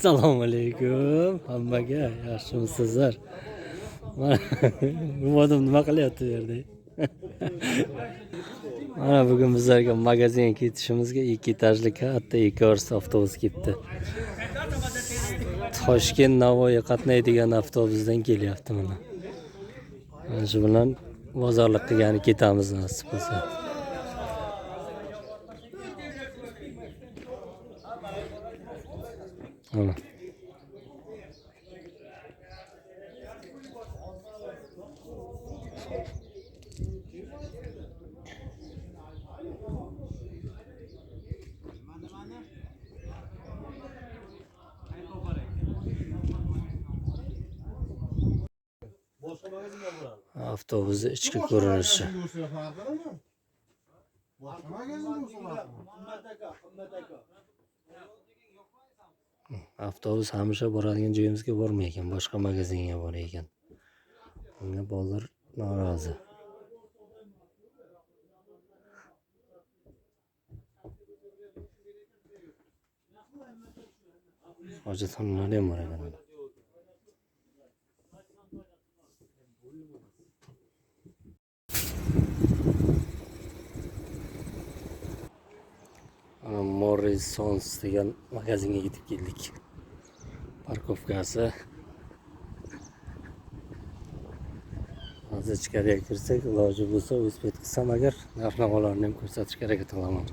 Assalomu alaykum hammaga, yaxshimisizlar? Bu odam nima qilyapti bu yerda? Mana bugun bizlarga magazinga ketishimizga 2 etajli katta Ecars avtobus kelibdi. Toshkent Navoiy qatnaydigan avtobusdan kelyapti mana. Shu bilan bozorlik qilgani ketamiz nasib bo'lsa. Mana avtobusning ichki ko'rinishi. Avtobus hamisha boradigan joyimizga bormay ekan, boshqa magazinga borar ekan. Bunga bolalar norozi. Hojatxonalar ham bor ekan. Morrisons degan magazinga yetib keldik. Parkovkasi. Hozir ichkariga kirsak, iloji bo'lsa o'z qilsam agar narx-navolarni ham ko'rsatishga harakat qilaman.